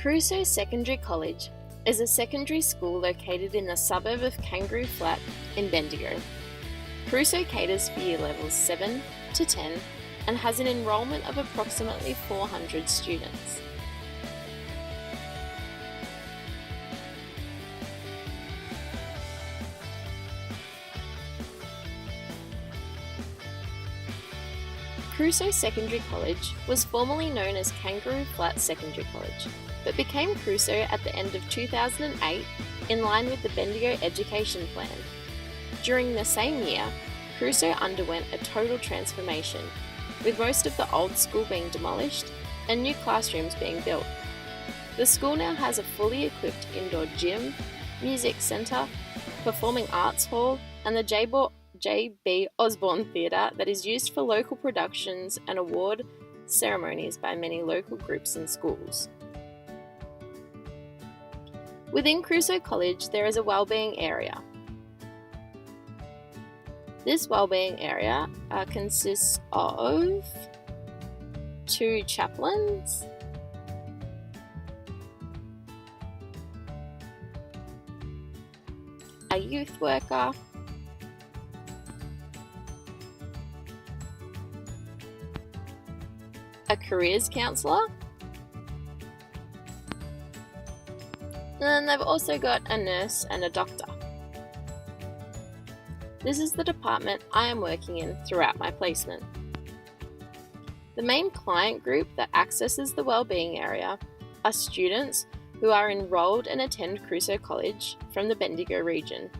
Crusoe Secondary College is a secondary school located in the suburb of Kangaroo Flat in Bendigo. Crusoe caters for year levels 7 to 10 and has an enrolment of approximately 400 students. Crusoe Secondary College was formerly known as Kangaroo Flat Secondary College, but became Crusoe at the end of 2008 in line with the Bendigo Education Plan. During the same year, Crusoe underwent a total transformation, with most of the old school being demolished and new classrooms being built. The school now has a fully equipped indoor gym, music centre, performing arts hall, and the J.B. Osborne Theatre that is used for local productions and award ceremonies by many local groups and schools. Within Crusoe College, there is a wellbeing area. This wellbeing area consists of 2 chaplains, a youth worker, a careers counsellor, and then they've also got a nurse and a doctor. This is the department I am working in throughout my placement. The main client group that accesses the wellbeing area are students who are enrolled and attend Crusoe College from the Bendigo region.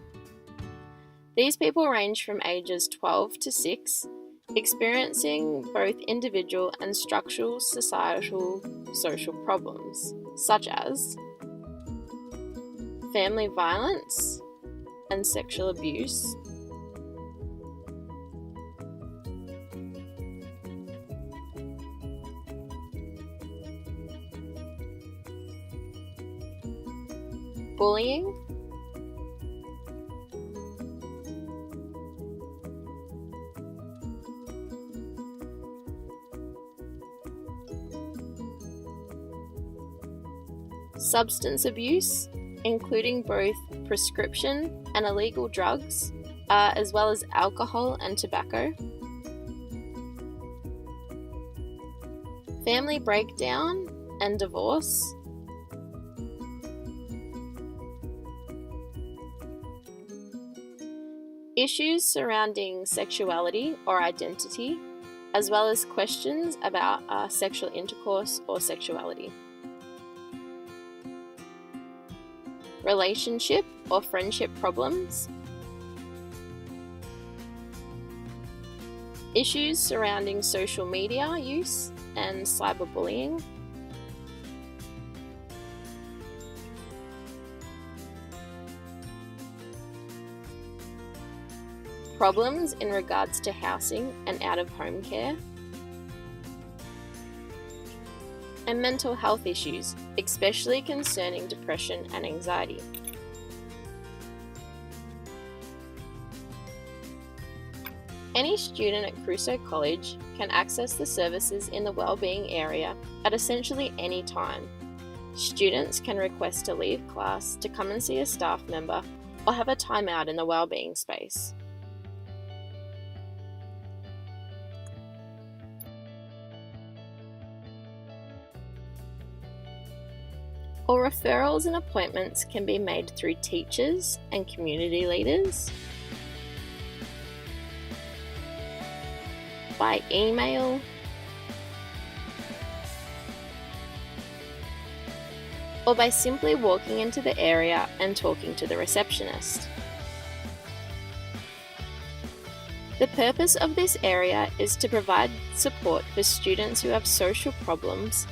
These people range from ages 12 to 6, experiencing both individual and structural societal social problems, such as family violence and sexual abuse, bullying, substance abuse, including both prescription and illegal drugs, as well as alcohol and tobacco, family breakdown and divorce, issues surrounding sexuality or identity, as well as questions about sexual intercourse or sexuality, relationship or friendship problems, issues surrounding social media use and cyberbullying, problems in regards to housing and out-of-home care, and mental health issues, especially concerning depression and anxiety. Any student at Crusoe College can access the services in the wellbeing area at essentially any time. Students can request to leave class to come and see a staff member or have a timeout in the wellbeing space. All referrals and appointments can be made through teachers and community leaders, by email, or by simply walking into the area and talking to the receptionist. The purpose of this area is to provide support for students who have social problems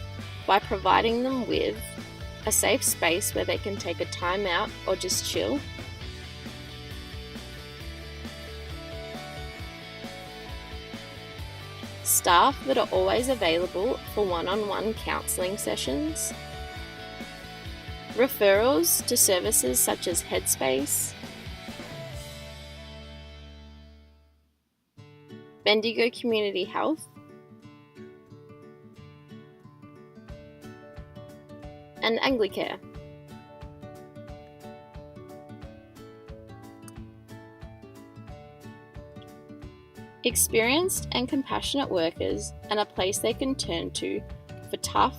by providing them with a safe space where they can take a time out or just chill, staff that are always available for one-on-one counselling sessions, referrals to services such as Headspace, Bendigo Community Health, and Anglicare. Experienced and compassionate workers, and a place they can turn to for tough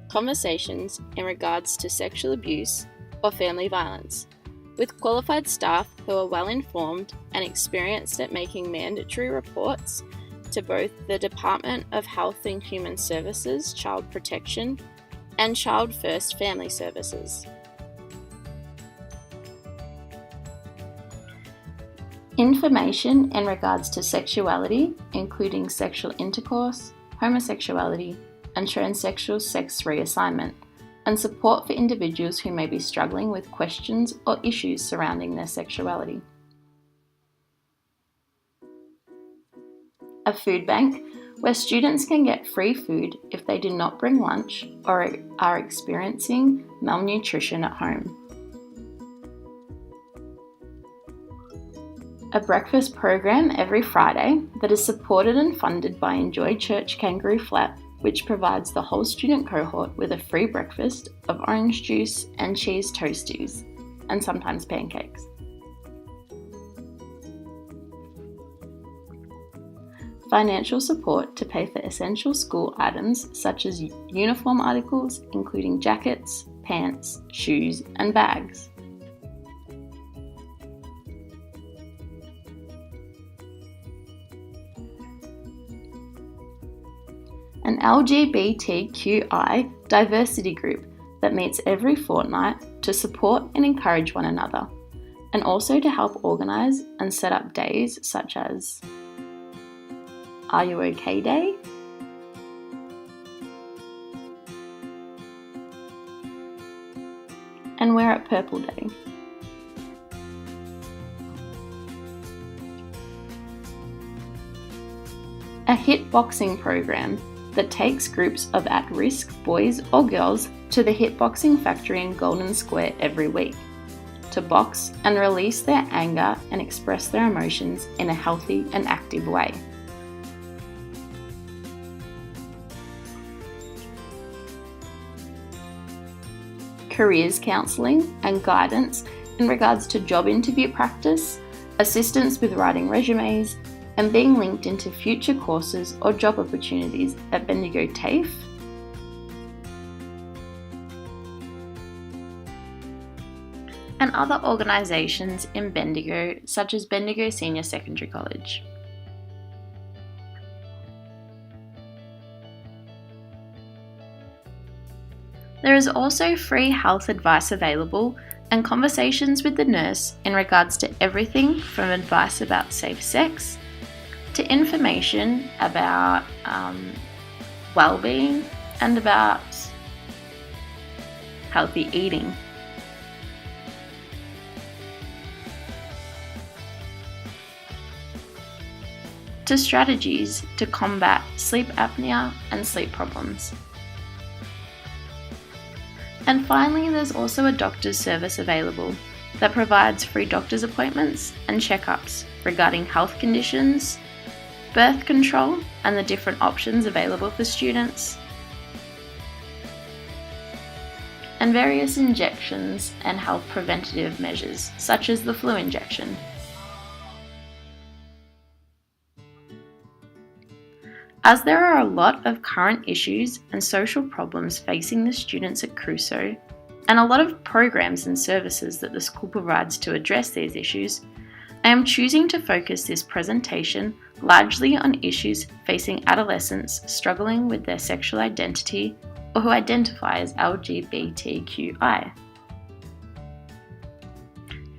conversations in regards to sexual abuse or family violence, with qualified staff who are well informed and experienced at making mandatory reports to both the Department of Health and Human Services, Child Protection, and Child First Family Services. Information in regards to sexuality, including sexual intercourse, homosexuality, and transsexual sex reassignment, and support for individuals who may be struggling with questions or issues surrounding their sexuality. A food bank where students can get free food if they did not bring lunch or are experiencing malnutrition at home. A breakfast program every Friday that is supported and funded by Enjoy Church Kangaroo Flat, which provides the whole student cohort with a free breakfast of orange juice and cheese toasties, and sometimes pancakes. Financial support to pay for essential school items such as uniform articles, including jackets, pants, shoes, and bags. An LGBTQI diversity group that meets every fortnight to support and encourage one another, and also to help organise and set up days such as Are You OK Day? And Wear It Purple Day. A HIT boxing program that takes groups of at-risk boys or girls to the HIT Boxing Factory in Golden Square every week to box and release their anger and express their emotions in a healthy and active way. Careers counselling and guidance in regards to job interview practice, assistance with writing resumes, and being linked into future courses or job opportunities at Bendigo TAFE, and other organisations in Bendigo such as Bendigo Senior Secondary College. There is also free health advice available and conversations with the nurse in regards to everything from advice about safe sex to information about well-being and about healthy eating. To strategies to combat sleep apnea and sleep problems. And finally, there's also a doctor's service available that provides free doctor's appointments and checkups regarding health conditions, birth control and the different options available for students, and various injections and health preventative measures such as the flu injection. As there are a lot of current issues and social problems facing the students at Crusoe, and a lot of programs and services that the school provides to address these issues, I am choosing to focus this presentation largely on issues facing adolescents struggling with their sexual identity or who identify as LGBTQI.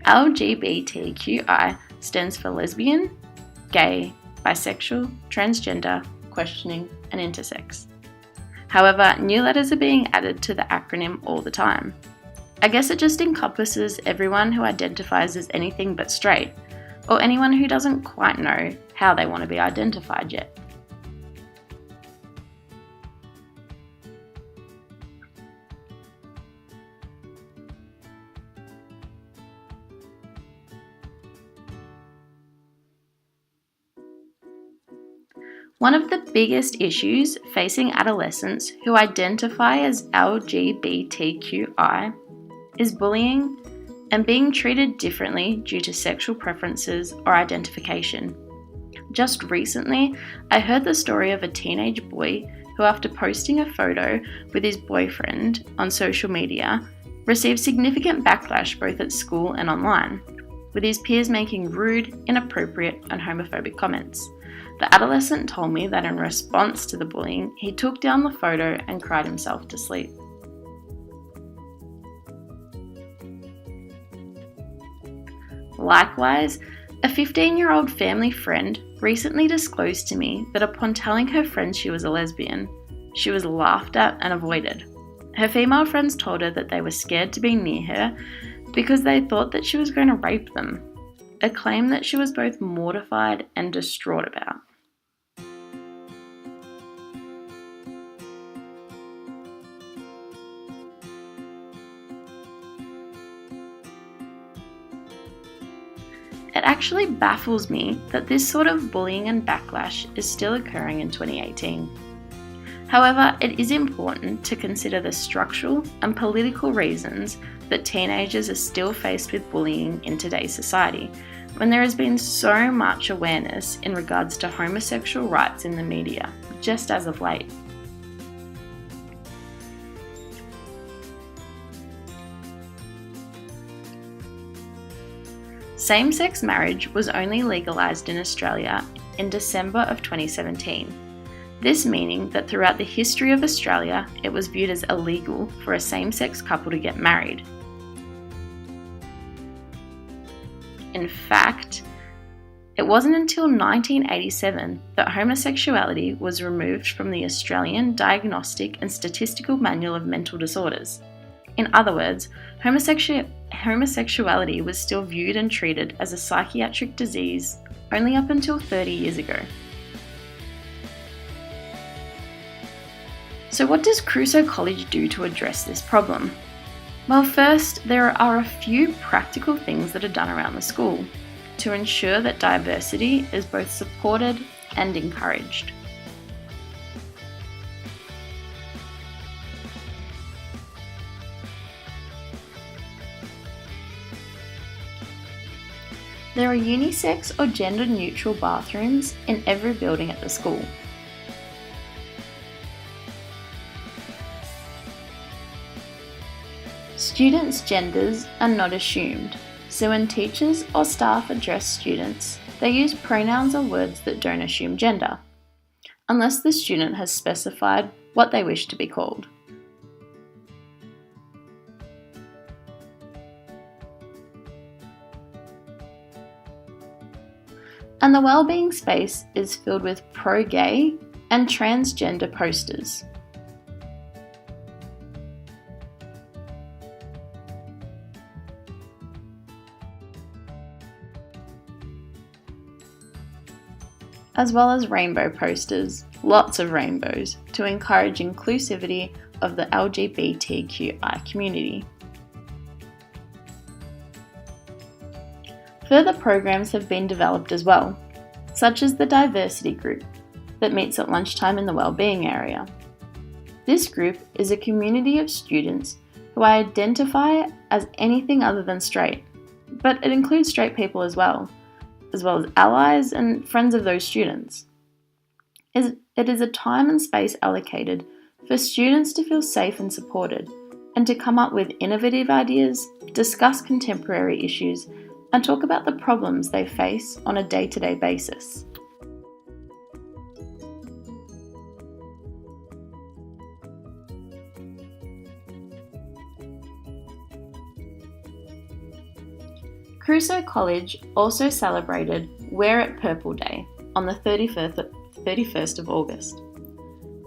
LGBTQI stands for lesbian, gay, bisexual, transgender, questioning, and intersex. However, new letters are being added to the acronym all the time. I guess it just encompasses everyone who identifies as anything but straight, or anyone who doesn't quite know how they want to be identified yet. One of the biggest issues facing adolescents who identify as LGBTQI is bullying and being treated differently due to sexual preferences or identification. Just recently, I heard the story of a teenage boy who, after posting a photo with his boyfriend on social media, received significant backlash both at school and online, with his peers making rude, inappropriate, and homophobic comments. The adolescent told me that in response to the bullying, he took down the photo and cried himself to sleep. Likewise, a 15-year-old family friend recently disclosed to me that upon telling her friends she was a lesbian, she was laughed at and avoided. Her female friends told her that they were scared to be near her because they thought that she was going to rape them, a claim that she was both mortified and distraught about. It actually baffles me that this sort of bullying and backlash is still occurring in 2018. However, it is important to consider the structural and political reasons that teenagers are still faced with bullying in today's society, when there has been so much awareness in regards to homosexual rights in the media, just as of late. Same-sex marriage was only legalised in Australia in December of 2017. This meaning that throughout the history of Australia, it was viewed as illegal for a same-sex couple to get married. In fact, it wasn't until 1987 that homosexuality was removed from the Australian Diagnostic and Statistical Manual of Mental Disorders. In other words, homosexuality was still viewed and treated as a psychiatric disease only up until 30 years ago. So what does Crusoe College do to address this problem? Well, first, there are a few practical things that are done around the school to ensure that diversity is both supported and encouraged. There are unisex or gender-neutral bathrooms in every building at the school. Students' genders are not assumed, so when teachers or staff address students, they use pronouns or words that don't assume gender, unless the student has specified what they wish to be called. And the wellbeing space is filled with pro-gay and transgender posters. As well as rainbow posters, lots of rainbows, to encourage inclusivity of the LGBTQI community. Further programs have been developed as well, such as the diversity group that meets at lunchtime in the wellbeing area. This group is a community of students who identify as anything other than straight, but it includes straight people as well as allies and friends of those students. It is a time and space allocated for students to feel safe and supported, and to come up with innovative ideas, discuss contemporary issues, and talk about the problems they face on a day-to-day basis. Crusoe College also celebrated Wear It Purple Day on the 31st of August.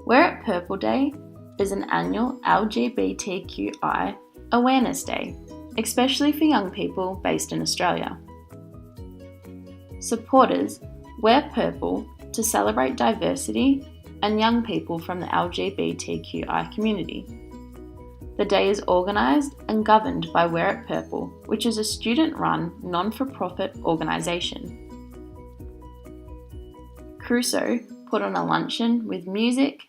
Wear It Purple Day is an annual LGBTQI awareness day, especially for young people based in Australia. Supporters wear purple to celebrate diversity and young people from the LGBTQI community. The day is organised and governed by Wear It Purple, which is a student-run, non-for-profit organisation. Crusoe put on a luncheon with music,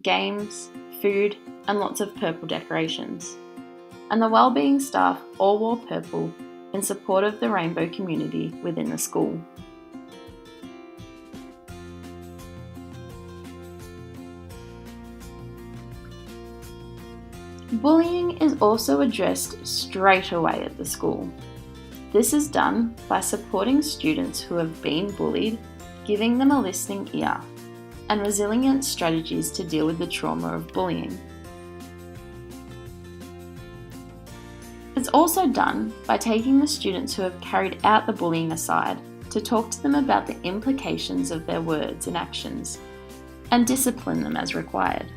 games, food, and lots of purple decorations. And the wellbeing staff all wore purple in support of the rainbow community within the school. Bullying is also addressed straight away at the school. This is done by supporting students who have been bullied, giving them a listening ear, and resilient strategies to deal with the trauma of bullying. It's also done by taking the students who have carried out the bullying aside to talk to them about the implications of their words and actions, and discipline them as required.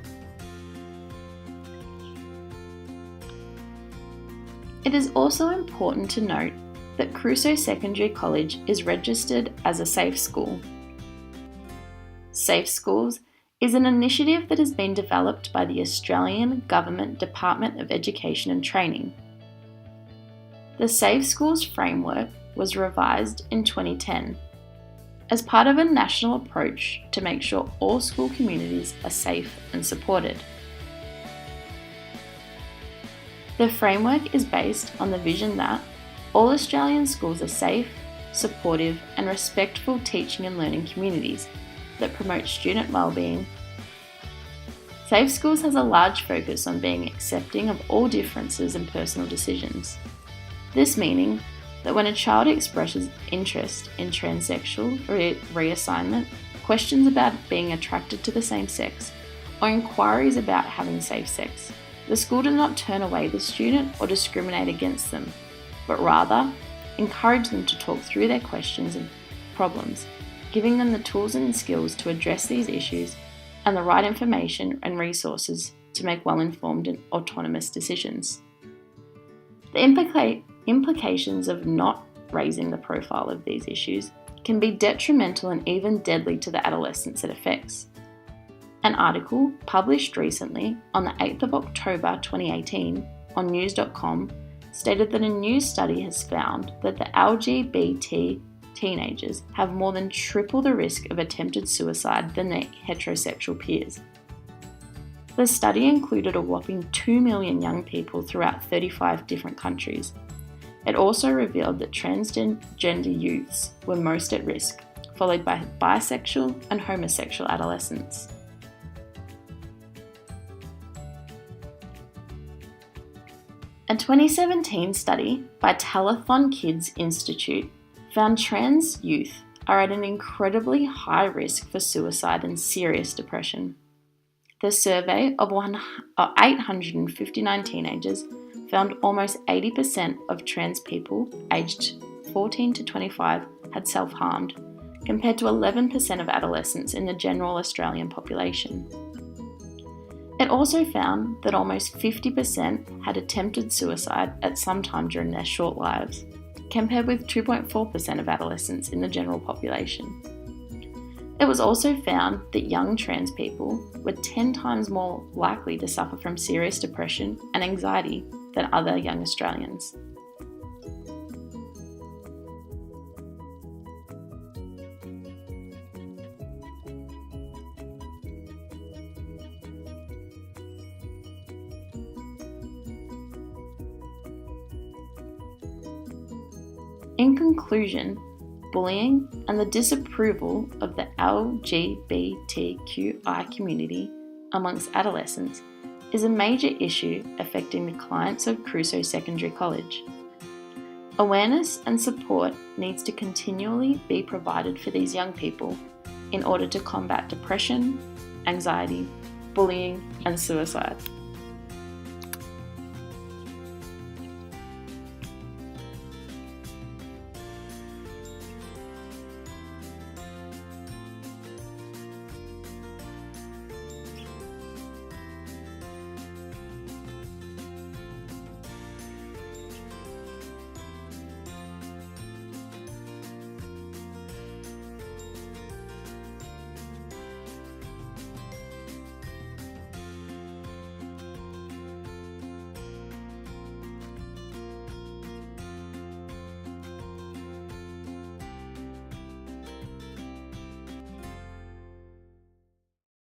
It is also important to note that Crusoe Secondary College is registered as a safe school. Safe Schools is an initiative that has been developed by the Australian Government Department of Education and Training. The Safe Schools framework was revised in 2010 as part of a national approach to make sure all school communities are safe and supported. The framework is based on the vision that all Australian schools are safe, supportive, and respectful teaching and learning communities that promote student wellbeing. Safe Schools has a large focus on being accepting of all differences and personal decisions. This meaning that when a child expresses interest in transsexual reassignment, questions about being attracted to the same sex, or inquiries about having safe sex, the school does not turn away the student or discriminate against them, but rather encourage them to talk through their questions and problems, giving them the tools and skills to address these issues and the right information and resources to make well-informed and autonomous decisions. The implications of not raising the profile of these issues can be detrimental and even deadly to the adolescents it affects. An article published recently on the 8th of October 2018 on news.com stated that a new study has found that the LGBT teenagers have more than triple the risk of attempted suicide than their heterosexual peers. The study included a whopping 2 million young people throughout 35 different countries. It also revealed that transgender youths were most at risk, followed by bisexual and homosexual adolescents. A 2017 study by Telethon Kids Institute found trans youth are at an incredibly high risk for suicide and serious depression. The survey of 859 teenagers found almost 80% of trans people aged 14 to 25 had self-harmed, compared to 11% of adolescents in the general Australian population. It also found that almost 50% had attempted suicide at some time during their short lives, compared with 2.4% of adolescents in the general population. It was also found that young trans people were 10 times more likely to suffer from serious depression and anxiety than other young Australians. In conclusion, bullying and the disapproval of the LGBTQI community amongst adolescents is a major issue affecting the clients of Crusoe Secondary College. Awareness and support needs to continually be provided for these young people in order to combat depression, anxiety, bullying, and suicide.